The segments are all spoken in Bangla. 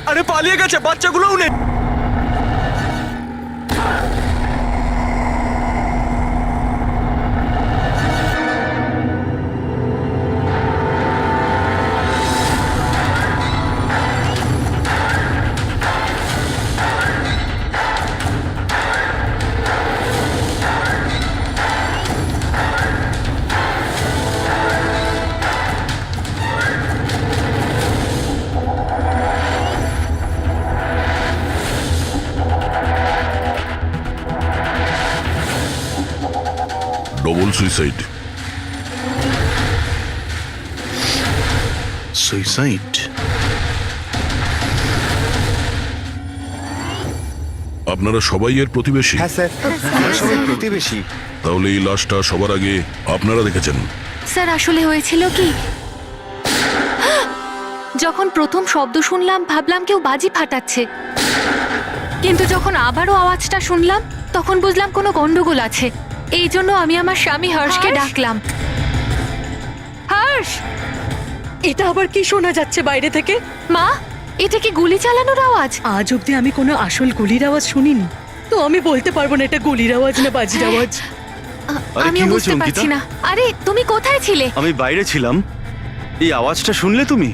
আরে পালিয়ে গেছে, বাচ্চাগুলোও নেই। Double suicide. সুইসাইড? আপনারা সবাই এর প্রতিবেশী? হ্যাঁ স্যার, আমরা সবাই প্রতিবেশী। তাহলে এই লাশটা সবার আগে আপনারা দেখেছেন? স্যার আসলে হয়েছিল কি, যখন প্রথম শব্দ শুনলাম ভাবলাম কেউ বাজি ফাটাচ্ছে, কিন্তু যখন আবারও আওয়াজটা শুনলাম তখন বুঝলাম কোনো গন্ডগোল আছে। এই জন্য আমি আমার স্বামী হর্ষকে ডাকলাম। হর্ষ, এটা আবার কি শোনা যাচ্ছে বাইরে থেকে? মা, এটা কি গুলি চালানোর আওয়াজ? আজ অব্দি আমি কোনো আসল গুলির আওয়াজ শুনিনি, তো আমি বলতে পারবো না এটা গুলির আওয়াজ না বাজির আওয়াজ। আমিও বুঝতে পারছি না। আরে তুমি কোথায় ছিলে? আমি বাইরে ছিলাম। এই আওয়াজটা শুনলে তুমি?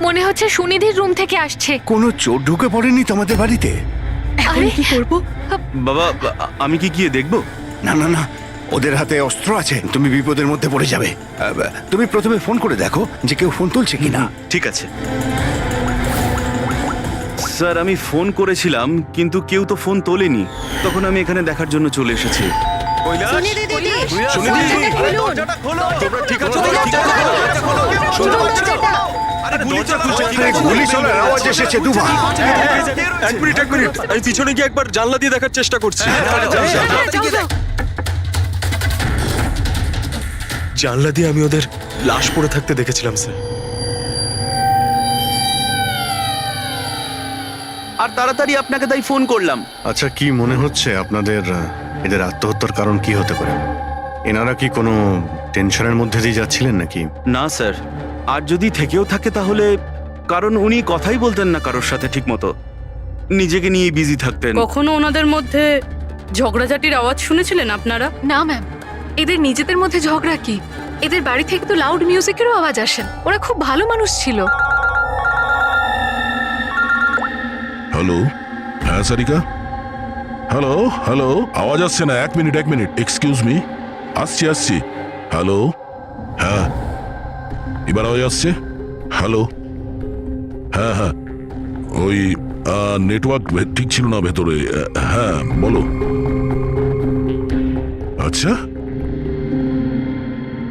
মনে হচ্ছে সুনিধির রুম থেকে আসছে। কোনো চোর ঢুকে পড়েনি তোমাদের বাড়িতে? এখন আরে কি করবো? বাবা, আমি কি গিয়ে দেখবো? না না না, ওদের হাতে অস্ত্র আছে, তুমি বিপদের মধ্যে পড়ে যাবে। তুমি প্রথমে ফোন করে দেখো যে কেউ ফোন তুলছে কিনা। ঠিক আছে স্যার, আমি ফোন করেছিলাম কিন্তু কেউ তো ফোন তোলেনি। তখন আমি এখানে দেখার জন্য চলে এসেছি। গুলি চলার আওয়াজ এসেছে দুবার। এক মিনিট, আমি পিছনে গিয়ে একবার জানলা দিয়ে দেখার চেষ্টা করছি। জানলা দিয়ে আমি ওদের লাশ পড়ে থাকতে দেখেছিলাম স্যার। আর তাড়াতাড়ি আপনাকে তাই ফোন করলাম। আচ্ছা, কি মনে হচ্ছে আপনাদের এদের আত্মহত্যার কারণ কি হতে পারে? এনারা কি কোনো টেনশনের মধ্যে দিয়ে যাচ্ছিলেন নাকি? না স্যার, আর যদি থেকেও থাকে তাহলে কারণ উনি কথাই বলতেন না কারোর সাথে ঠিক মতো, নিজেকে নিয়ে বিজি থাকতেন। কখনো ওনাদের মধ্যে ঝগড়াঝাটির আওয়াজ শুনেছিলেন আপনারা? না ম্যাম, এদের নিজেদের মধ্যে ঝগড়া কি? এদের বাড়ি থেকে তো লাউড মিউজিকেরও আওয়াজ আসে। ওরা খুব ভালো মানুষ ছিল। হ্যালো, হ্যাঁ সারিকা, হ্যালো হ্যালো, আওয়াজ আসছে না। এক মিনিট, এক্সকিউজ মি, আসছি। হ্যালো, হ্যাঁ এবার আওয়াজ আসছে। হ্যালো, হ্যাঁ, ওই নেটওয়ার্ক ঠিক ছিল না ভেতরে। হ্যাঁ বলো। আচ্ছা,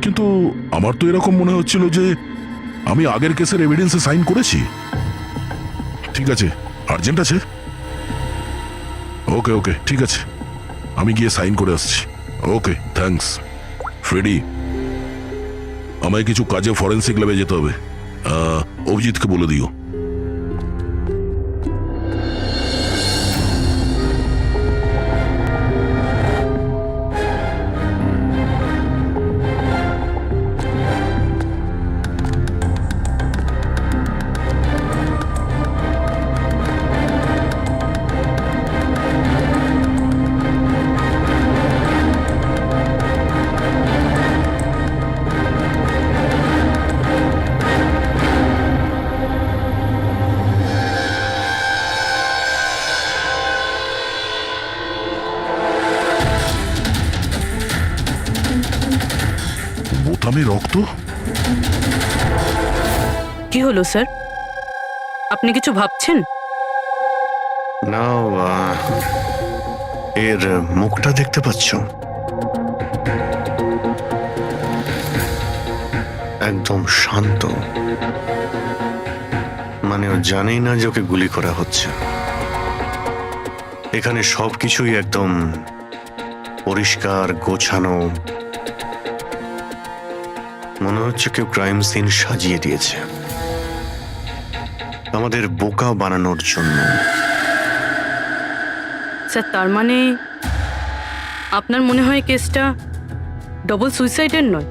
কিন্তু আমার তো এরকম মনে হচ্ছিল যে আমি আগের কেসের এভিডেন্সে সাইন করেছি। ঠিক আছে, আর্জেন্ট আছে। ওকে ঠিক আছে, আমি গিয়ে সাইন করে আসছি। ওকে, থ্যাঙ্কস। ফ্রেডি, আমায় কিছু কাজে ফরেন্সিক ল্যাবে যেতে হবে। অভিজিৎকে বলে দিও। বোতামে রক্ত? কি হলো স্যার, আপনি কিছু ভাবছেন? না, এর মুখটা দেখতে পাচ্ছ? একদম শান্ত, মানে ও জানেই না যে ওকে গুলি করা হচ্ছে। এখানে সবকিছুই একদম পরিষ্কার গোছানো, মনে হচ্ছে কেউ ক্রাইম সিন সাজিয়ে দিয়েছে আমাদের বোকা বানানোর জন্য। স্যার, তার মানে আপনার মনে হয় কেসটা ডবল সুইসাইডের নয়,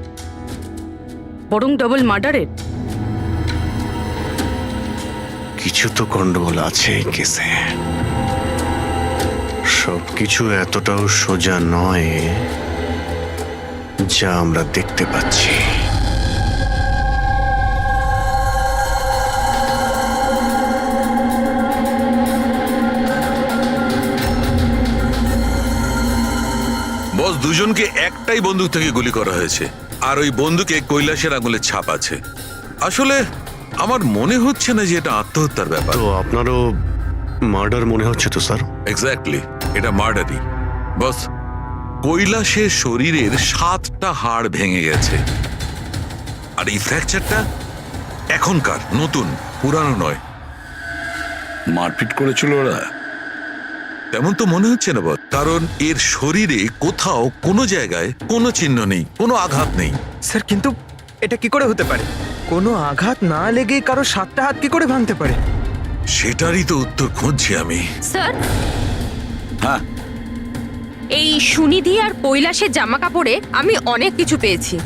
বরং ডবল মার্ডারের? কিছু তো গন্ডগোল আছে এই কেসে। সবকিছু এতটাও সোজা নয় যা আমরা দেখতে পাচ্ছি। বস, দুজনকে একটাই বন্দুক থেকে গুলি করা হয়েছে, আর ওই বন্দুকে কৈলাসের আঙুলের ছাপ আছে। আসলে আমার মনে হচ্ছে না যে এটা আত্মহত্যার ব্যাপার। তো আপনারও মার্ডার মনে হচ্ছে তো স্যার? এক্স্যাক্টলি, এটা মার্ডারই। বস, কৈলাসের শরীরের 7টা হাড় ভেঙে গেছে, আর এই ফ্র্যাকচারটা এখনকার, নতুন, পুরানো নয়। মারপিট করেছিল ওরা? তেমন তো মনে হচ্ছে না বস, কারণ এর শরীরে কোথাও কোনো জায়গায় কোনো চিহ্ন নেই, কোনো আঘাত নেই। স্যার কিন্তু এটা কি করে হতে পারে? কোনো আঘাত না লেগে কারো 7টা হাত কি করে ভাঙতে পারে? সেটারই তো উত্তর খুঁজছি আমি। স্যার, হ্যাঁ, এই সুনিধি আর কৈলাসের জামা কাপড়ে আমি অনেক কিছু পেয়েছি।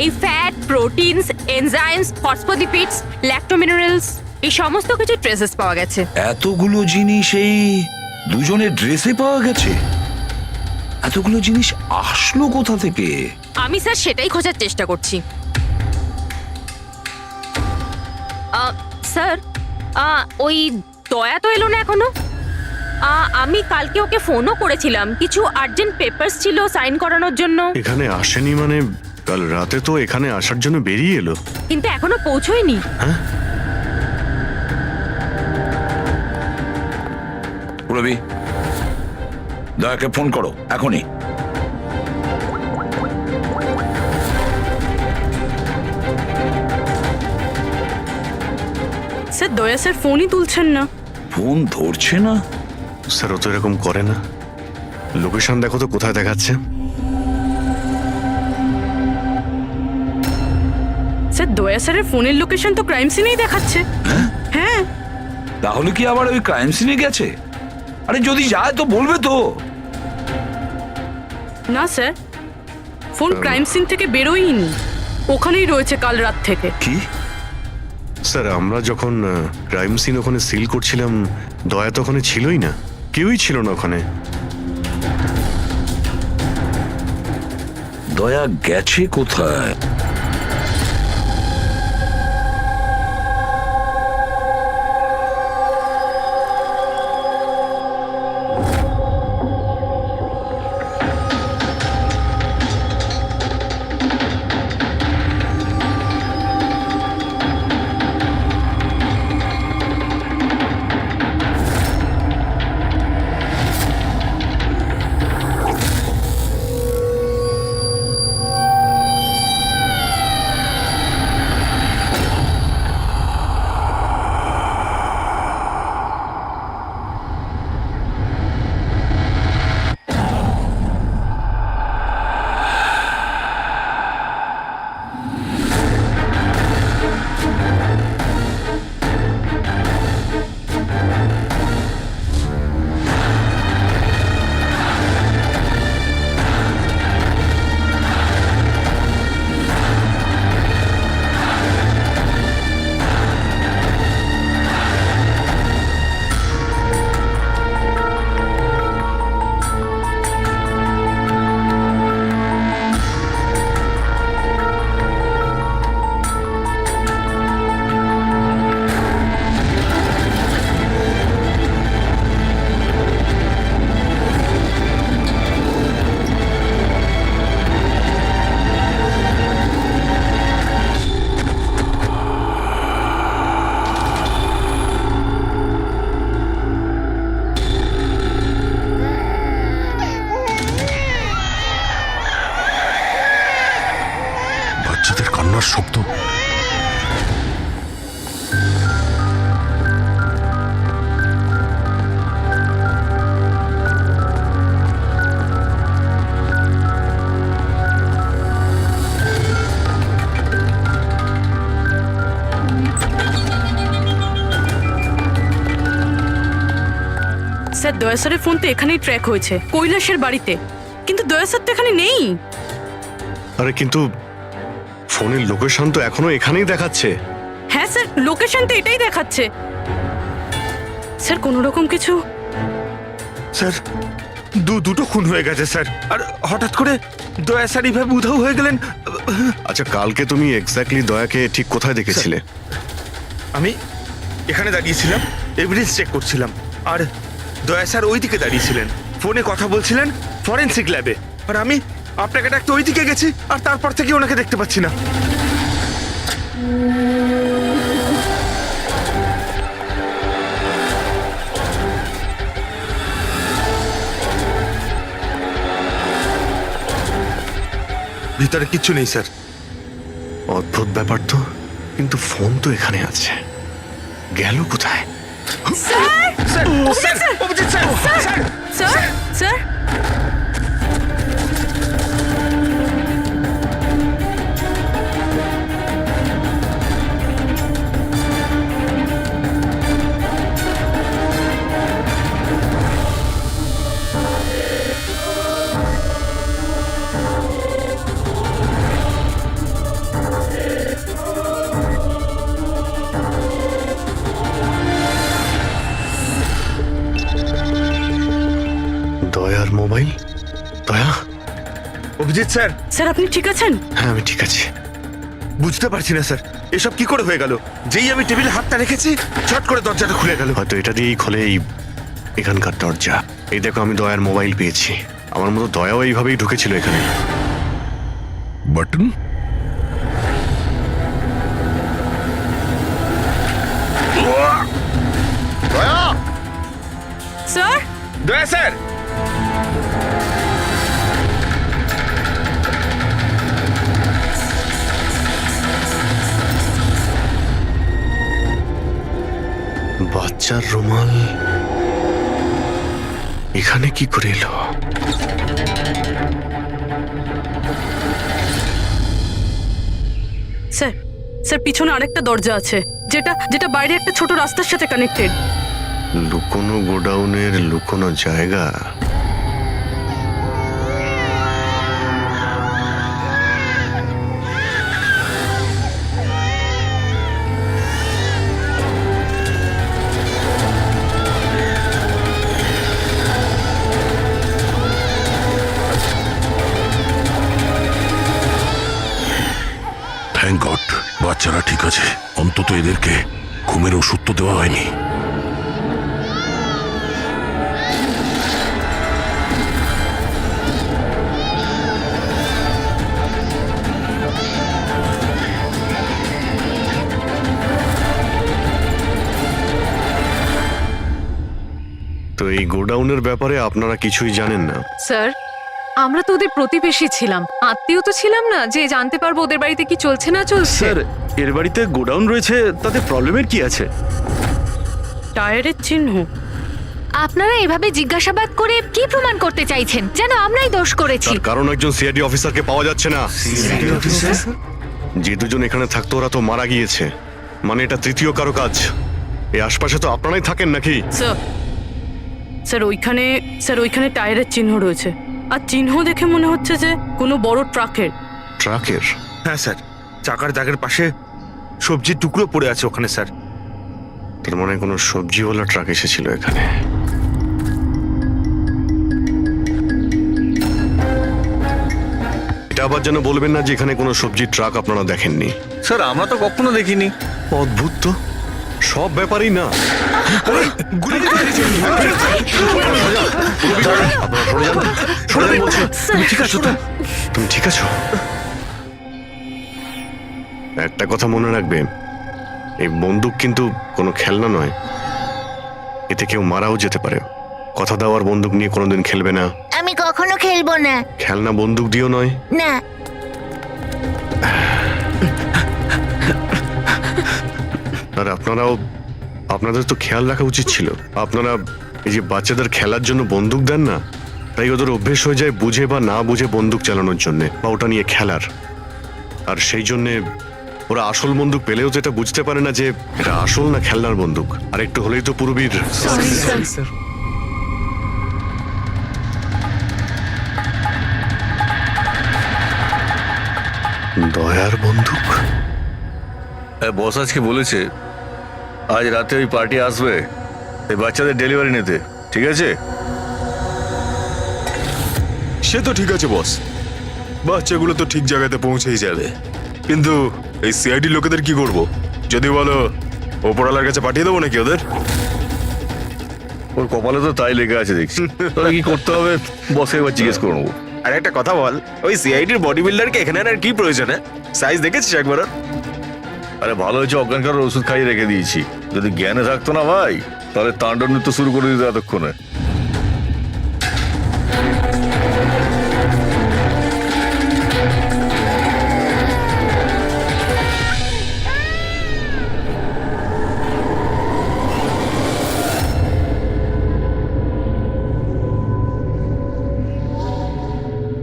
এই ফ্যাট, প্রোটিনস, এনজাইমস, ফসফোলিপিডস, ল্যাক্টোমিনারেলস, এই সমস্ত কিছু ট্রেসেস পাওয়া গেছে। এতগুলো জিনিস এই দুজনের ড্রেসে পাওয়া গেছে? এতগুলো জিনিস আসলো কোথা থেকে? আমি স্যার সেটাই খোঁজার চেষ্টা করছি। স্যার, ওই দয়া তো এলো না এখনো। আমি কালকে ওকে ফোনও করেছিলাম, কিছু আর্জেন্ট পেপারস ছিল সাইন করানোর জন্য। এখানে আসেনি মানে? কাল রাতে তো এখানে আসার জন্য বেরিয়ে এলো, কিন্তু এখনো পৌঁছয়নি। রবি, দয়াকে ফোন করো এখনই। স্যার, দয়া স্যার ফোনই তুলছেন না। ফোন ধরছে না? স্যার ও তো এরকম করে না। লোকেশন দেখো তো কোথায় দেখাচ্ছে। স্যার, দয়া স্যারের ফোনের লোকেশন তো ক্রাইম সিনেই দেখাচ্ছে। হ্যাঁ। তাহলে কি আবার ওই ক্রাইম সিনে গেছে? আরে যদি যায় তো বলবে তো। না স্যার, ফোন ক্রাইম সিন থেকে বেরোয়নি, ওখানেই রয়েছে কাল রাত থেকে। কি? স্যার আমরা যখন ক্রাইম সিন ওখানে সিল করছিলাম, দয়া তো ওখানে ছিলই না, কেউই ছিল না ওখানে। দয়া গেছে কোথায়? বাচ্চাদের কান্নার শব্দ। স্যার, দয়া স্যারের ফোন তো এখানেই ট্র্যাক হয়েছে, কৈলাসের বাড়িতে, কিন্তু দয়া স্যার তো এখানে নেই। আরে কিন্তু ফোনের লোকেশন তো এখনো এখানেই দেখাচ্ছে। হ্যাঁ স্যার, লোকেশন তো এটাই দেখাচ্ছে। স্যার কোনো রকম কিছু? স্যার দুটো খুন হয়ে গেছে স্যার, আর হঠাৎ করে দয়া স্যার এইভাবে উধাও হয়ে গেলেন। আচ্ছা, কালকে তুমি এক্স্যাক্টলি দয়াকে ঠিক কোথায় দেখেছিলে? আমি এখানে দাঁড়িয়েছিলাম, এভিডেন্স চেক করছিলাম, আর দয়া স্যার ওইদিকে দাঁড়িয়েছিলেন, ফোনে কথা বলছিলেন ফরেন্সিক ল্যাবে, আর আমি আপনাকে ডাকতে ওইদিকে গেছি, আর তারপর থেকে ওনাকে দেখতে পাচ্ছি না। ভিতরে কিচ্ছু নেই স্যার। অদ্ভুত ব্যাপার তো, কিন্তু ফোন তো এখানে আছে, গেল কোথায়? Sir sir sir Abhijit sir sir sir sir দয়ার মোবাইল? দয়া? অভিজিৎ স্যার। স্যার আপনি ঠিক আছেন? হ্যাঁ, আমি ঠিক আছি। বুঝতে পারছি না স্যার, এসব কি করে হয়ে গেল? যেই আমি টেবিলে হাতটা রেখেছি ছট করে দরজাটা খুলে গেল। হয়তো এটা দিয়েই খোলে এই এখানকার দরজা। এই দেখো, আমি দয়ার মোবাইল পেয়েছি। আমার মতো দয়াও এইভাবেই ঢুকেছিল এখানে। বাটন? স্যার দয়া স্যার। বাচ্চার রুমাল এখানে কি করে এলো? স্যার স্যার পিছনে আরেকটা দরজা আছে, যেটা যেটা বাইরে একটা ছোট রাস্তার সাথে কানেক্টেড। লুকোনো গোডাউনের লুকোনো জায়গা। থ্যাংক গড, বাচ্চারা ঠিক আছে। অন্তত এদেরকে ঘুমের ওষুধ তো দেওয়া হয়নি। তো এই গোডাউনের ব্যাপারে আপনারা কিছুই জানেন না? স্যার আমরা তো ওদের প্রতিবেশী ছিলাম, আত্মীয় তো ছিলাম না যে জানতে পারবো ওদের বাড়িতে কি চলছে না চলছে। স্যার এর বাড়িতে গোডাউন রয়েছে, তাতে প্রবলেমের কি আছে? টায়ারের চিহ্ন? আপনারা এভাবে জিজ্ঞাসাবাদ করে কি প্রমাণ করতে চাইছেন? যেন আমরাই দোষ করেছি। তার কারণ একজন সিআইডি অফিসারকে পাওয়া যাচ্ছে না। যে দুজন এখানে থাকতো ওরা তো মারা গিয়েছে, মানে এটা তৃতীয় কারো কাজ। এই আশপাশে তো আপনারাই থাকেন নাকি? স্যার স্যার ওইখানে টায়ারের চিহ্ন রয়েছে, আর চিহ্ন দেখে মনে হচ্ছে যে কোনো বড় ট্রাকের। ট্রাকের? হ্যাঁ স্যার, চাকার দাগের পাশে সবজির টুকরো পড়ে আছে ওখানে স্যার। তার মানে কোনো সবজিওয়ালা ট্রাক এসেছিল এখানে। এটা আবার যেন বলবেন না যে এখানে কোনো সবজির ট্রাক আপনারা দেখেননি। স্যার আমরা তো কখনো দেখিনি। অদ্ভুত তো, সব ব্যাপারই না। তুমি ঠিক আছো তো? তুমি ঠিক আছো? একটা কথা মনে রাখবে, এই বন্দুক কিন্তু কোনো খেলনা নয়, এতে কেউ মারাও যেতে পারে। কথা দেওয়ার বন্দুক নিয়ে কোনোদিন খেলবে না। আমি কখনো খেলবো না। খেলনা বন্দুক দিও নয়। না। আর আপনাদের তো খেয়াল রাখা উচিত ছিল। আপনারা এই যে বাচ্চাদের খেলার জন্য বন্দুক দেন না, তাই ওদের অভ্যেস হয়ে যায় বুঝে বা না বুঝে বন্দুক চালানোর জন্য বা ওটা নিয়ে খেলার। আর সেই জন্যে ওরা আসল বন্দুক পেলেও তো এটা বুঝতে পারে না যে এটা আসল না খেলনার বন্দুক। আর একটু হলেই তো পুরবীর। দয়ার বন্দুক? বস আজকে বলেছে আজ রাতে ওই পার্টি আসবে, এই বাচ্চাদের ডেলিভারি নিতে, ঠিক আছে? সে তো ঠিক আছে বস, বাচ্চাগুলো তো ঠিক জায়গাতে পৌঁছেই যাবে, কিন্তু এই সিআইডি লোকেদের কি করব? যদি বলো ওপরওয়ালার কাছে পাঠিয়ে দেবো নাকি ওদের? ওর কপালে তো তাই লেগে আছে দেখছি। তবে কি করতে হবে বসে এবার জিজ্ঞেস করে নেবো। আর একটা কথা বল, ওই সিআইডির বডি বিল্ডারকে এখানে আর কি প্রয়োজন? সাইজ দেখেছিস একবার? আরে ভালো হয়েছে অজ্ঞান করার ওষুধ খাইয়ে রেখে দিয়েছি। যদি জ্ঞানে থাকতো না ভাই, তাহলে তাণ্ডব নৃত্য শুরু করে দিত এতক্ষণে।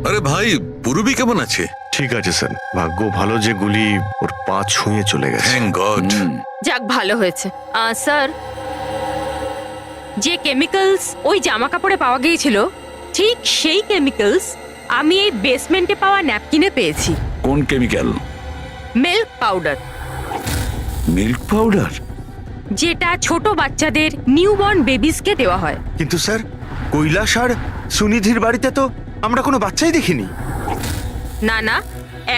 আরে ভাই, পূর্বী কেমন আছে? ঠিক আছে স্যার, ভাগ্য ভালো যে গুলি ওর পা ছুঁয়ে চলে গেছে। Thank god. যাক ভালো হয়েছে। স্যার, যে কেমিক্যালস ওই জামা কাপড়ে পাওয়া গিয়েছিল ঠিক সেই কেমিক্যালস আমি এই বেসমেন্টে পাওয়া ন্যাপকিনে পেয়েছি। কোন chemical? Milk powder, milk powder? যেটা ছোট বাচ্চাদের নিউবর্ন বেবিসকে দেওয়া হয়। কিন্তু স্যার, কৈলাস আর সুনিধির বাড়িতে তো আমরা কোনো বাচ্চাই দেখিনি। না না,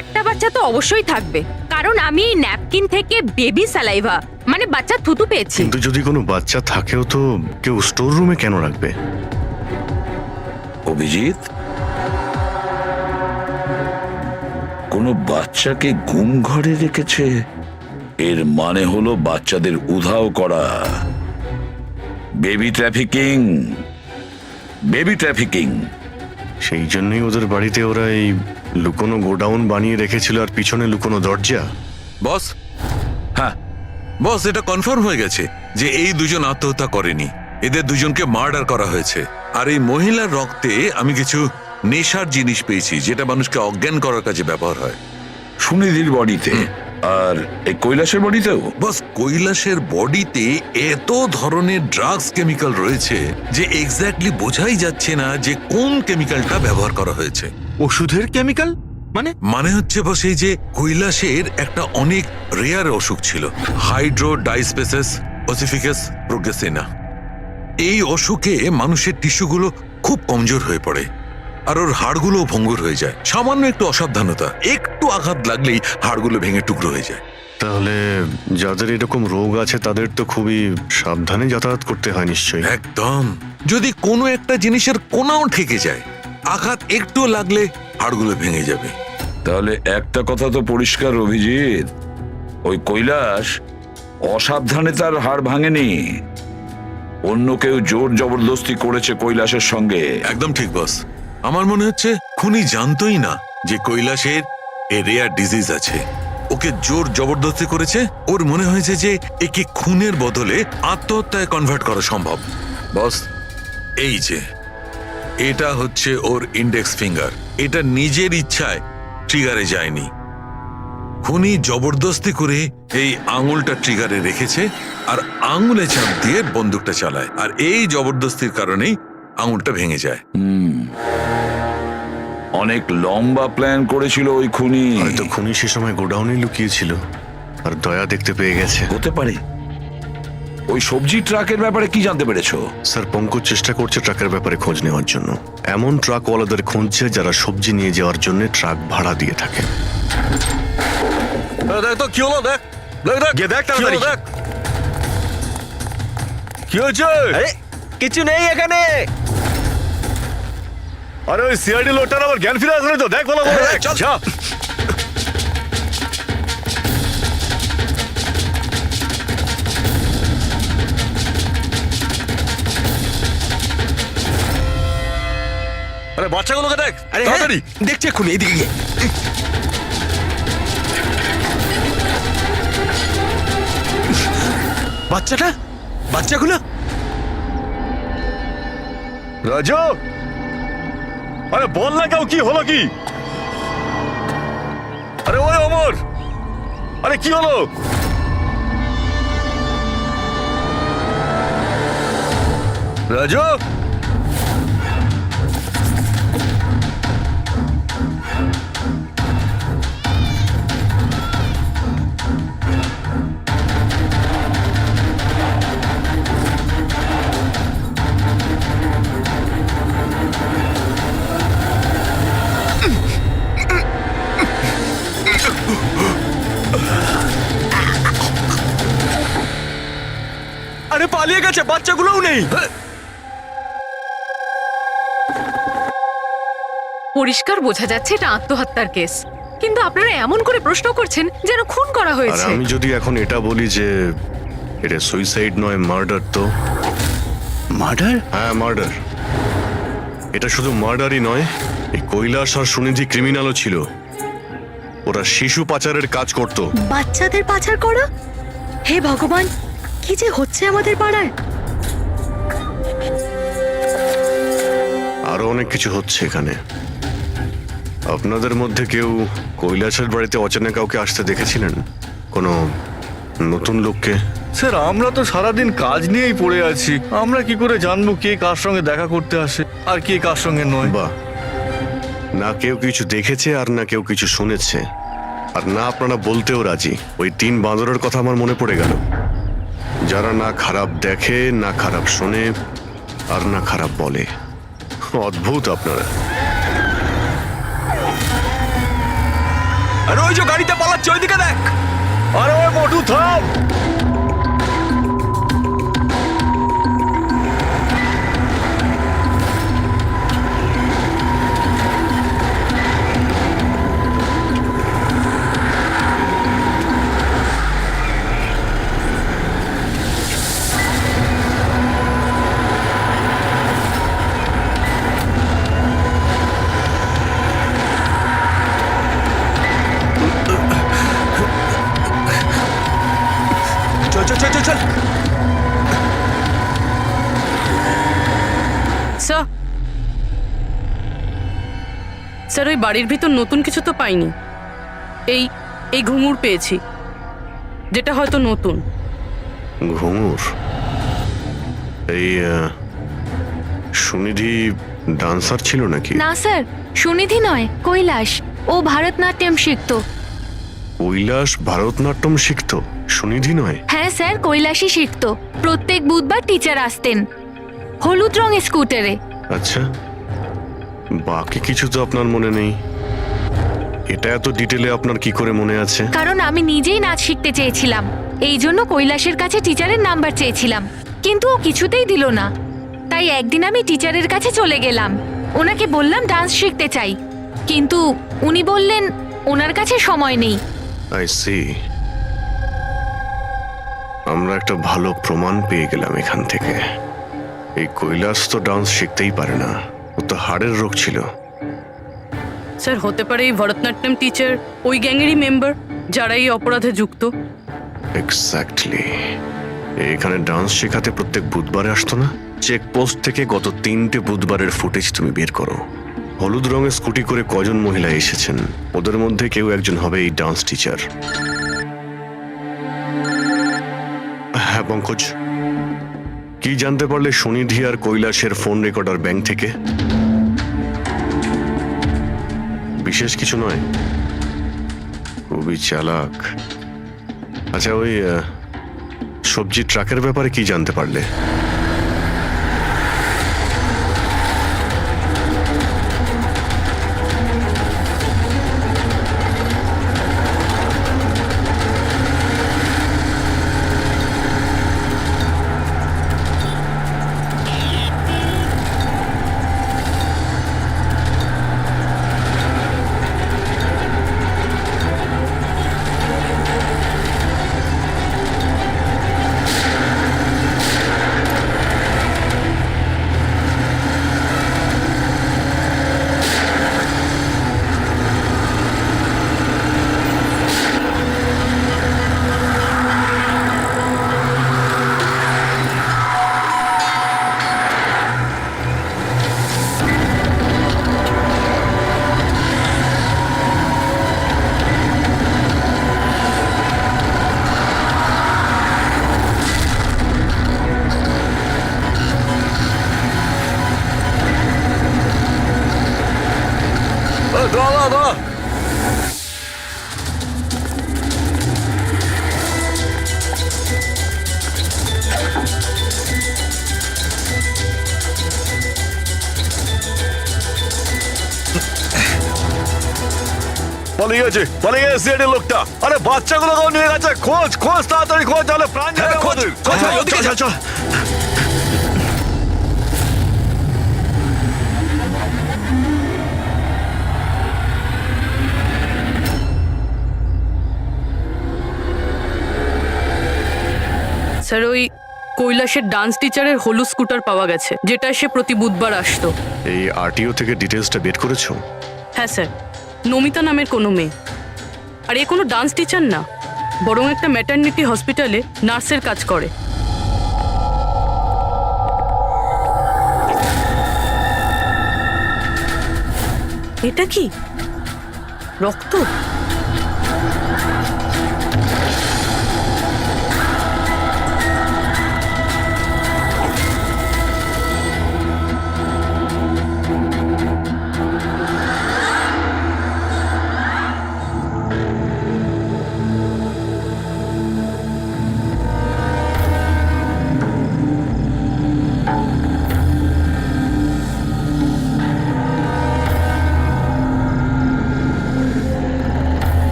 একটা বাচ্চা তো অবশ্যই থাকবে, কারণ আমি এই ন্যাপকিন থেকে বেবি স্যালাইভা মানে বাচ্চা থুতু পেয়েছি। কিন্তু যদি কোনো বাচ্চা থাকেও তো কেউ স্টোর রুমে কেন রাখবে? অভিজিৎ, কোনো বাচ্চাকে গুম ঘরে রেখেছে, এর মানে হলো বাচ্চাদের উধাও করা। Baby trafficking, baby trafficking. সেই জন্যই ওদের বাড়িতে ওরা এই লুকোনো গোডাউন বানিয়ে রেখেছিল আর পিছনে লুকোনো দরজা। বস, হ্যাঁ, বস এটা কনফার্ম হয়ে গেছে যে এই দুজন আত্মহত্যা করেনি, এদের দুজনকে মার্ডার করা হয়েছে। আর এই মহিলার রক্তে আমি কিছু নেশার জিনিস পেয়েছি, যেটা মানুষকে অজ্ঞান করার কাজে ব্যবহার হয়। সুনিধির বডিতে আর এই কৈলাসের বডিতেও? বস, কৈলাসের বডিতে এত ধরনের ড্রাগস কেমিক্যাল রয়েছে যে এক্স্যাক্টলি বোঝাই যাচ্ছে না যে কোন কেমিক্যালটা ব্যবহার করা হয়েছে। ওষুধের কেমিক্যাল মানে? মানে হচ্ছে বস, এই যে কৈলাসের একটা অনেক রেয়ার অসুখ ছিল, হাইড্রোডাইস্পেসিস ওসিফিকাস প্রোগ্রেসিনা। এই অসুখে মানুষের টিস্যুগুলো খুব কমজোর হয়ে পড়ে আর ওর হাড়গুলো ভঙ্গুর হয়ে যায়। সামান্য একটু অসাবধানতা, একটু আঘাত লাগলেই হাড়গুলো ভেঙে টুকরো হয়ে যায়। তাহলে যাদের এরকম রোগ আছে তাদের তো খুবই সাবধানে যাতায়াত করতে হয় নিশ্চয়ই। একদম, যদি কোনো একটা জিনিসের কোনাও ঠেকে যায়, আঘাত একটু লাগলে হাড়গুলো ভেঙে যাবে। তাহলে একটা কথা তো পরিষ্কার অভিজিৎ, ওই কৈলাস অসাবধানে তার হাড় ভাঙেনি, অন্য কেউ জোর জবরদস্তি করেছে কৈলাসের সঙ্গে। একদম ঠিক বস, আমার মনে হচ্ছে খুনি জানতোই না যে কৈলাসের এ রেয়ার ডিজিজ আছে। ওকে জোর জবরদস্তি করেছে, ওর মনে হয়েছে যে একে খুনের বদলে আত্মহত্যায় কনভার্ট করা সম্ভব। বস, এই যে এটা হচ্ছে ওর ইন্ডেক্স ফিঙ্গার, এটা নিজের ইচ্ছায় ট্রিগারে যায়নি। খুনি জবরদস্তি করে এই আঙুলটা ট্রিগারে রেখেছে আর আঙুলে চাপ দিয়ে বন্দুকটা চালায়, আর এই জবরদস্তির কারণেই আঙুলটা ভেঙে যায়। অনেক লম্বা প্ল্যান করেছিল ওই খুনি। হয়তো খুনি সে সময় গোডাউনে লুকিয়েছিল আর দয়া দেখতে পেয়ে গেছে। হতে পারে। ওই সবজি ট্রাকের ব্যাপারে কি জানতে পেরেছো? স্যার, পঙ্কজ চেষ্টা করছে ট্রাকের ব্যাপারে খোঁজ নেওয়ার জন্য। এমন ট্রাকওয়ালাদের খুঁজছে যারা সবজি নিয়ে যাওয়ার জন্য ট্রাক ভাড়া দিয়ে থাকে। দেখ তো কি হলো, দেখ দেখ গিয়ে দেখ তাড়াতাড়ি। কি হয়েছে? কিছু নেই এখানে। আরে ওই সিআইডি লোকটার আবার জ্ঞান ফিরে আসলে তো, দেখ ভালো করে। চল যা। আরে বাচ্চাগুলোকে দেখ, আরে তাড়াতাড়ি দেখছে এক্ষুনি, এইদিকে গিয়ে। বাচ্চাগুলো রাজু, আরে বল না কেউ, কি হলো কি? আরে ওই অমর, আরে কি হলো? রাজু, পালিয়ে গেছে, বাচ্চাগুলোও নেই। পরিষ্কার বোঝা যাচ্ছে এটা আত্মহত্যার কেস, কিন্তু আপনারা এমন করে প্রশ্ন করছেন যেন খুন করা আর হয়েছে। আমি যদি এখন এটা বলি যে এটা সুইসাইড নয় মার্ডার, তো মার্ডার? হ্যাঁ মার্ডার। এটা শুধু মার্ডারই নয়, এই কৈলাস আর সুনিধি ক্রিমিনালও ছিল। ওরা শিশু পাচারের কাজ করত। বাচ্চাদের পাচার করা? হে ভগবান, কি যে হচ্ছে আমাদের পাড়ায়। আরো অনেক কিছু হচ্ছে এখানে। আপনাদের মধ্যে কেউ কৈলাসের বাড়িতে অচেনা কাউকে আসতে দেখেছিলেন? কোনো নতুন লোককে? স্যার, আমরা তো সারাদিন কাজ নিয়েই পড়ে আছি, আমরা কি করে জানবো কে কার সঙ্গে দেখা করতে আসে আর কে কার সঙ্গে নয়? বাহ, না কেউ কিছু দেখেছে আর না কেউ কিছু শুনেছে, আর না আপনারা বলতেও রাজি। ওই 3 বাঁদরের কথা আমার মনে পড়ে গেল, যারা না খারাপ দেখে, না খারাপ শোনে, আর না খারাপ বলে। অদ্ভুত আপনারা। আরে ওই যে গাড়িতে পালাচ্ছে, ওইদিকে দেখ। আরে ওই মোটু থাম। চল চল চল চল চল। স্যার, স্যার ওই বাড়ির ভিতর নতুন কিছু তো পাইনি। এই এই ঘুঙুর পেয়েছি, যেটা হয়তো নতুন। ঘুঙুর? এই সুনিধি ডান্সার ছিল নাকি? না স্যার, সুনিধি নয়, কৈলাস। ও ভারতনাট্যম শিখতো। কৈলাস ভারতনাট্যম শিখতো, সুনিধি নয়? হ্যাঁ স্যার, কৈলাসই শিখতো। প্রত্যেক বুধবার টিচার আসতেন হলুদ রঙের স্কুটারে। আচ্ছা, বাকি কিছু তো আপনার মনে নেই। এটা এত ডিটেলে আপনার কি করে মনে আছে? কারণ আমি নিজেই নাচ শিখতে চেয়েছিলাম, এই জন্য কৈলাসের কাছে টিচারের নাম্বার চেয়েছিলাম, কিন্তু ও কিছুতেই দিল না। তাই একদিন আমি টিচারের কাছে চলে গেলাম, ওনাকে বললাম ডান্স শিখতে চাই, কিন্তু উনি বললেন ওনার কাছে সময় নেই। I see. আমরা একটা ভালো প্রমাণ পেয়ে গেলাম এখান থেকে। এই কৈলাস তো ডান্স শিখতেই পারে না, ও তো হাড়ের রোগ ছিল। স্যার, হতে পারে এই ভরতনাট্যম টিচার ওই গ্যাংয়েরই মেম্বার যারা এই অপরাধে যুক্ত। এক্স্যাক্টলি। এখানে ডান্স শেখাতে প্রত্যেক বুধবারে আসতো না? চেকপোস্ট থেকে গত 3টে বুধবারের ফুটেজ তুমি বের করো। হলুদ রঙের স্কুটি করে কজন মহিলা এসেছেন, ওদের মধ্যে কেউ একজন হবে এই ডান্স টিচার। হ্যাঁ পঙ্কজ, কি জানতে পারলে সুনিধি আর কৈলাসের ফোন রেকর্ডার ব্যাংক থেকে? বিশেষ কিছু নয়, খুবই চালাক। আচ্ছা, ওই সবজি ট্রাকের ব্যাপারে কি জানতে পারলে? পালিয়ে গেছে, পালিয়ে গেছে সিআইডির লোকটা। আরে বাচ্চাগুলো নিয়ে গেছে, খোঁজ খোঁজ, তাড়াতাড়ি খোঁজ, তাহলে প্রাণ যাবে। খোঁজ, ওদের। ওদিকে চল চল। স্যার ওই কৈলাসের ডান্স টিচারের হলুদ স্কুটার পাওয়া গেছে, যেটা সে প্রতি বুধবার আসতো। এই আরটিও থেকে ডিটেলসটা বের করেছো? হ্যাঁ স্যার, নমিতা নামের কোনো মেয়ে। আর এ কোনো ডান্স টিচার না, বরং একটা ম্যাটারনিটি হসপিটালে নার্সের কাজ করে। এটা কি রক্ত?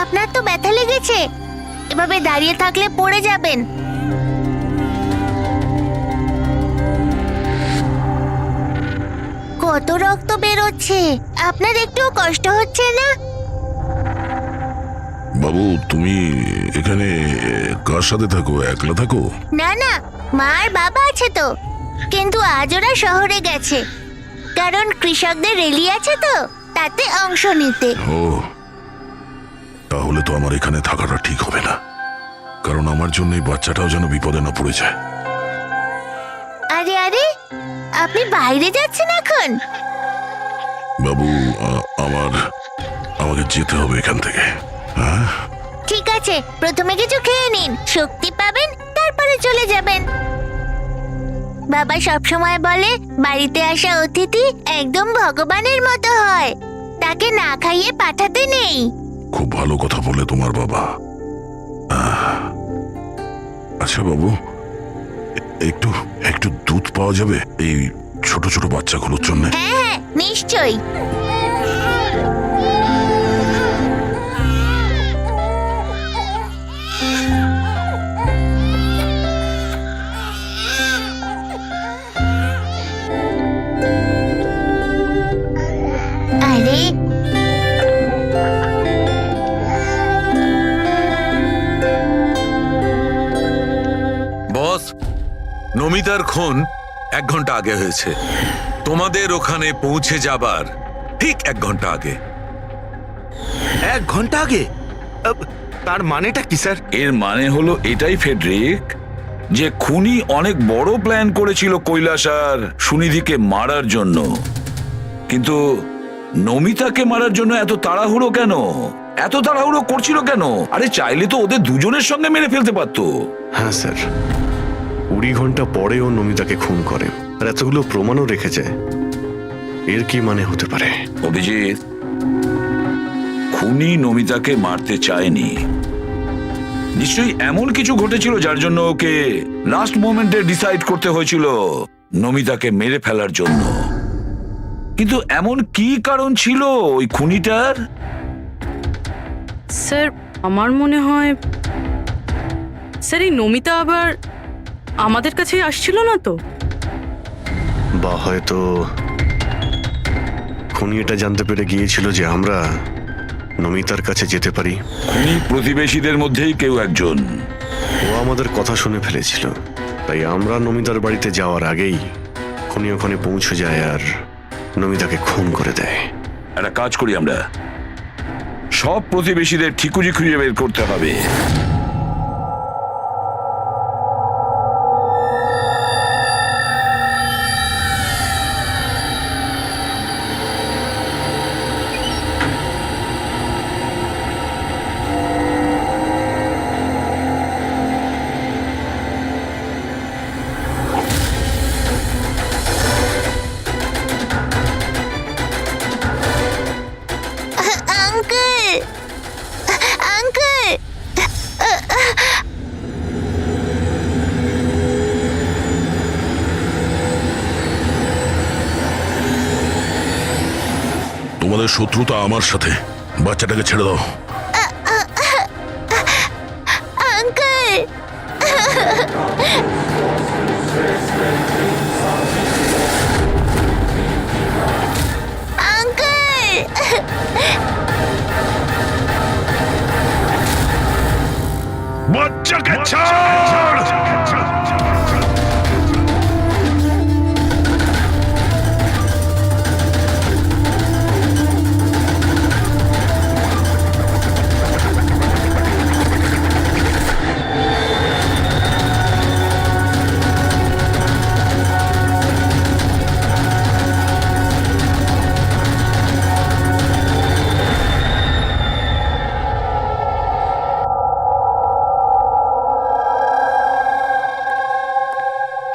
আপনার তো ব্যথা লেগেছে, এভাবে দাঁড়িয়ে থাকলে পড়ে যাবেন। কত রক্ত বেরোচ্ছে, আপনার একটু কষ্ট হচ্ছে না? বাবু, তুমি এখানে কার সাথে থাকো? একলা থাকো? না না, মা আর বাবা আছে তো, কিন্তু আজ ওরা শহরে গেছে, কারণ কৃষকদের র্যালি আছে তো, তাতে অংশ নিতে। ও, তাহলে তো আমার এখানে থাকাটা ঠিক হবে না, কারণ আমার জন্য এই বাচ্চাটাও যেন বিপদে না পড়ে যায়। আরে আরে, আপনি বাইরে যাচ্ছেন এখন? বাবু, আমাকে যেতে হবে এখান থেকে। হ্যাঁ, ঠিক আছে, প্রথমে কিছু খেয়ে নিন, শক্তি পাবেন, তারপরে চলে যাবেন। বাবা সবসময় বলে বাড়িতে আসা অতিথি একদম ভগবানের মতো হয়, তাকে না খাইয়ে পাঠাতে নেই। খুব ভালো কথা বলে তোমার বাবা। আচ্ছা বাবু, একটু একটু দুধ পাওয়া যাবে এই ছোট ছোট বাচ্চাগুলোর জন্য? হ্যাঁ হ্যাঁ, নিশ্চয়ই। আরে, বস, নমিতার খুন 1 ঘন্টা আগে হয়েছে, তোমাদের ওখানে পৌঁছে যাবার ঠিক 1 ঘন্টা আগে। 1 ঘন্টা আগে? তার মানেটা কি স্যার? এর মানে হলো এটাই ফেডরিক, যে খুনি অনেক বড় প্ল্যান করেছিল কৈলাস আর সুনিধিকে মারার জন্য, কিন্তু নমিতাকে মারার জন্য এত তাড়াহুড়ো কেন? এত তাড়াহুড়ো করছিল কেন? আরে চাইলে তো ওদের দুজনের সঙ্গে মেরে ফেলতে পারতো। হ্যাঁ স্যার, 20 ঘন্টা পরে ও নমিতাকে খুন করে। আর এতগুলো প্রমাণও রেখেছে, এর কি মানে হতে পারে? অভিজিৎ, খুনি নমিতাকে মারতে চায়নি। নিশ্চয়ই এমন কিছু ঘটেছিল যার জন্য ওকে লাস্ট মোমেন্টে ডিসাইড করতে হয়েছিল নমিতাকে মেরে ফেলার জন্য। কিন্তু এমন কি কারণ ছিল ওই খুনিটার? স্যার আমার মনে হয় স্যার এই নমিতা আবার আমাদের কাছেই আসছিল না তো? বা হয়তো খুনি এটা জানতে পেরে গিয়েছিল যে আমরা নমিতার কাছে যেতে পারি। খুনি প্রতিবেশীদের মধ্যেই কেউ একজন। ও আমাদের কথা শুনে ফেলেছিল, তাই আমরা নমিতার বাড়িতে যাওয়ার আগেই খুনি ওখানে পৌঁছে যায় আর নমিতাকে খুন করে দেয়। একটা কাজ করি আমরা, সব প্রতিবেশীদের ঠিকুজি খুঁজে বের করতে হবে। আঙ্কেল, আঙ্কেল, তোমাদের শত্রুতা আমার সাথে, বাচ্চাটাকে ছেড়ে দাও। আঙ্কেল, আঙ্কেল, বাচ্চাকে ছাড়!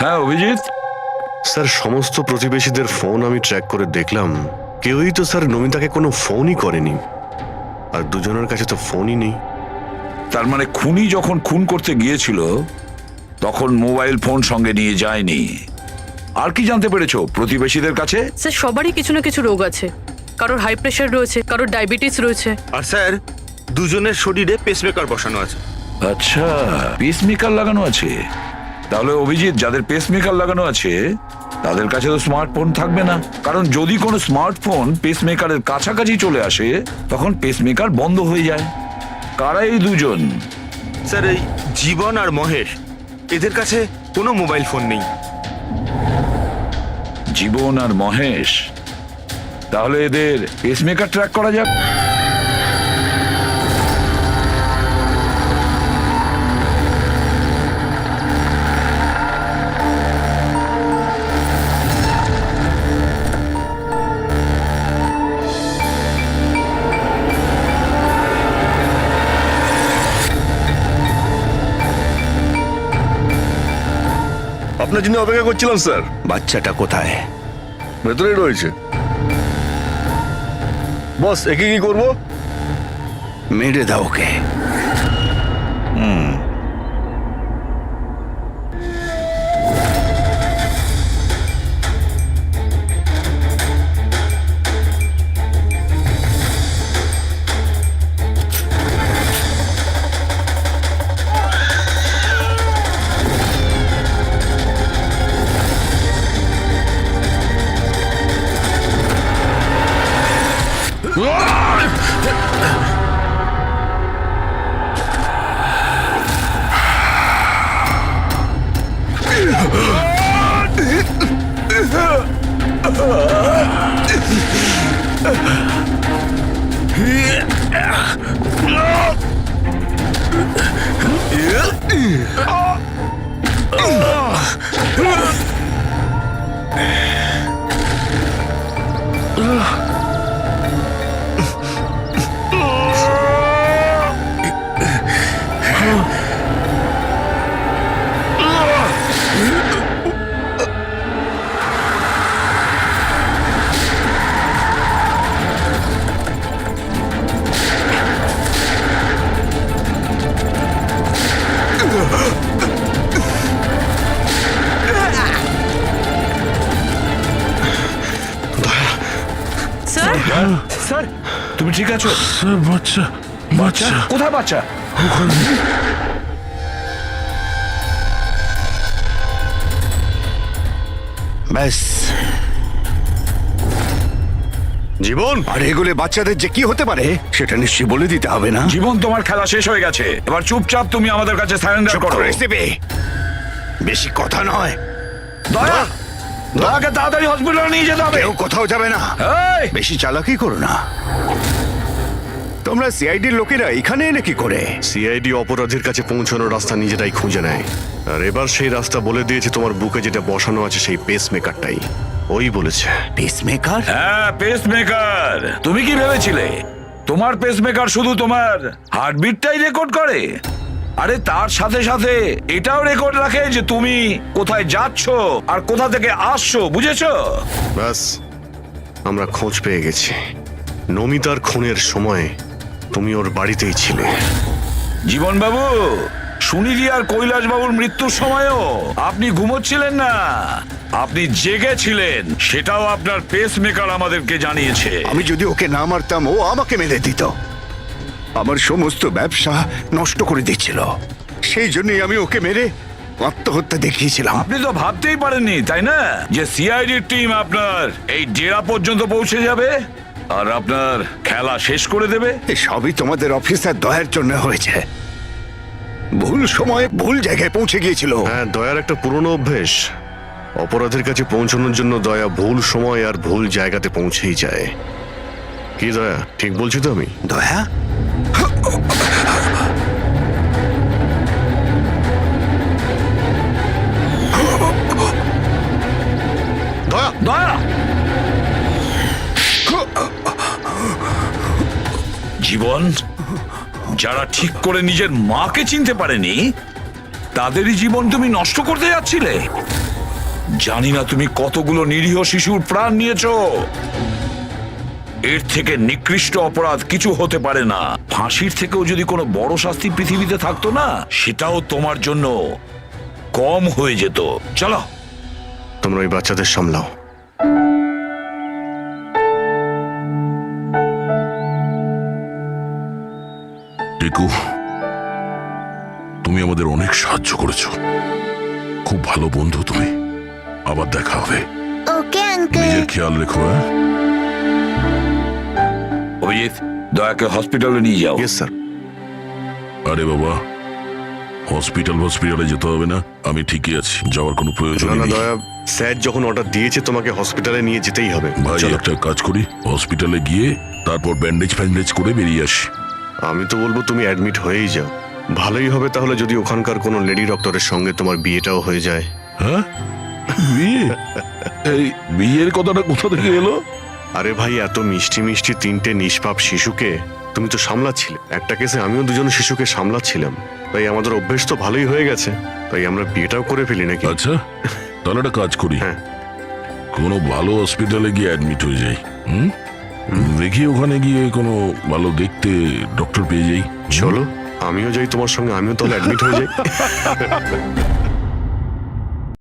হ্যাঁ অভিজিৎ, স্যার, সমস্ত প্রতিবেশীদের ফোন আমি ট্র্যাক করে দেখলাম, কেউই তো স্যার নমিতাকে কোনো ফোনই করেনি, আর দুজনের কাছে তো ফোনই নেই। তার মানে খুনি যখন খুন করতে গিয়েছিল তখন মোবাইল ফোন সঙ্গে নিয়ে যায়নি। আর কি জানতে পেরেছো প্রতিবেশীদের কাছে? স্যার সবারই কিছু না কিছু রোগ আছে, কারোর হাই প্রেশার রয়েছে, কারোর ডায়াবেটিস রয়েছে। আর স্যার, দুজনের শরীরে পেসমেকার বসানো আছে। আচ্ছা, পেসমেকার লাগানো আছে। তাহলে অভিজিৎ, যাদের পেসমেকার লাগানো আছে তাদের কাছে তো স্মার্টফোন থাকবে না, কারণ যদি কোনো স্মার্টফোন পেসমেকারের কাছাকাছি চলে আসে তখন পেসমেকার বন্ধ হয়ে যায়। কারা এই দুজন? স্যার, এই জীবন আর মহেশ, এদের কাছে কোনো মোবাইল ফোন নেই। জীবন আর মহেশ? তাহলে এদের পেসমেকার ট্র্যাক করা যাক। আপনার জন্য অপেক্ষা করছিলাম স্যার। বাচ্চাটা কোথায়? ভেতরেই রয়েছে। বস, একে কি করবো? মেরে দাও ওকে। স্যার তুমি ঠিক আছো? স্যার বাচ্চা বাচ্চা কোথায় বাচ্চা? ব্যাস। জীবন, আর এগুলো বাচ্চাদের যে কি হতে পারে সেটা নিশ্চয়ই বলে দিতে হবে না? জীবন, তোমার খেলা শেষ হয়ে গেছে, এবার চুপচাপ তুমি আমাদের কাছে সারেন্ডার চুপ করো। করে এসেবে। বেশি কথা নয়। দয়া, দয়াকে তাড়াতাড়ি হসপিটালে নিয়ে যেতে হবে। কেউ কোথাও যাবে না। এই, বেশি চালাকি করো না। তোমরা সিআইডির লোকেরা এখানে এলে কি করে? সিআইডি অপরাধীর কাছে পৌঁছানোর রাস্তা নিজেরাই খুঁজে নেয়, আর এবার সেই রাস্তা বলে দিয়েছে তোমার বুকে যেটা বসানো আছে, সেই পেস মেকারটাই ওই বলেছে। পেসমেকার? হ্যাঁ, পেসমেকার। তুমি কি ভেবেছিলে তোমার পেসমেকার শুধু তোমার হার্টবিটটাই রেকর্ড করে? আরে তার সাথে সাথে এটাও রেকর্ড রাখে যে তুমি কোথায় যাচ্ছ আর কোথা থেকে আসছো, বুঝেছো? ব্যাস, আমরা খোঁজ পেয়ে গেছি। নমিতার খুনের সময় তুমি ওর বাড়িতেই ছিলে। জীবন বাবু, সুনিধি আর কৈলাস বাবুর মৃত্যুর সময়ও আপনি ঘুমোচ্ছিলেন না, আপনি জেগেছিলেন। সেটাও আপনার পেসমেকার আমাদেরকে জানিয়েছে। আমি যদি ওকে না মারতাম ও আমাকে মেরে দিত। আমার সমস্ত ব্যবসা নষ্ট করে দিচ্ছিল। সেই জন্যই আমি ওকে মেরে আত্মহত্যা দেখিয়েছিলাম। আপনি তো ভাবতেই পারেননি, তাই না, যে সিআইডির টিম আপনার এই ডেরা পর্যন্ত পৌঁছে যাবে আর আপনার খেলা শেষ করে দেবে। সবই তোমাদের অফিসার দয়ার জন্য হয়েছে। ভুল সময়ে ভুল জায়গায় পৌঁছে গিয়েছিল। হ্যাঁ, দয়ার একটা পুরনো অভ্যেস। অপরাধের কাছে পৌঁছানোর জন্য দয়া ভুল সময় আর ভুল জায়গাতে পৌঁছেই যায়। কি দয়া, ঠিক বলছি তো আমি? দয়া? দয়া, দয়া, জীবন, যারা ঠিক করে নিজের মাকে চিনতে পারেনি তাদেরই জীবন তুমি নষ্ট করতে যাচ্ছিলে। জানি না তুমি কতগুলো নিরীহ শিশুর প্রাণ নিয়েছো। এর থেকে নিকৃষ্ট অপরাধ কিছু হতে পারে না। ফাঁসির থেকেও যদি কোনো বড় শাস্তি পৃথিবীতে থাকতো না, সেটাও তোমার জন্য কম হয়ে যেত। চলো, তোমরা ওই বাচ্চাদের সামলাও। টিকু, তুমি আমাদের অনেক সাহায্য করেছো। খুব ভালো বন্ধু তুমি। আবার দেখা হবে। Okay uncle. নিজের খেয়াল রেখো। হ্যাঁ, অভিজিৎ, দয়াকে হসপিটালে নিয়ে যাও। Yes sir. আরে বাবা, হসপিটালে যেতে হবে না, আমি ঠিকই আছি, যাওয়ার কোনো প্রয়োজন না না নেই। দয়া, স্যার যখন অর্ডার দিয়েছে তোমাকে হসপিটালে নিয়ে যেতেই হবে। ভাই, চলো। একটা কাজ করি, হসপিটালে গিয়ে তারপর ব্যান্ডেজ ফ্যান্ডেজ করে বেরিয়ে আসি। আমি তো বলবো তুমি অ্যাডমিট হয়েই যাও। ভালোই হবে তাহলে যদি ওখানকার কোনো লেডি ডক্টরের সঙ্গে তোমার বিয়েটাও হয়ে যায়। হ্যাঁ, বিয়ে? এই বিয়ের কথাটা কোথা থেকে এলো? আরে ভাই, এত মিষ্টি মিষ্টি তিনটে নিষ্পাপ শিশুকে তুমি তো সামলাচ্ছিলে। একটা কেসে আমিও দুজন শিশুকে সামলাচ্ছিলাম। তাই আমাদের অভ্যেস তো ভালোই হয়ে গেছে। তাই আমরা বিয়েটাও করে ফেলি নাকি? আচ্ছা, তাহলে একটা কাজ করি, হ্যাঁ। কোনো ভালো হসপিটালে গিয়ে অ্যাডমিট হয়ে যাই। দেখি ওখানে গিয়ে কোনো ভালো দেখতে ডক্টর পেয়ে যাই। চলো, আমিও যাই তোমার সঙ্গে, আমিও তাহলে অ্যাডমিট হয়ে যাই।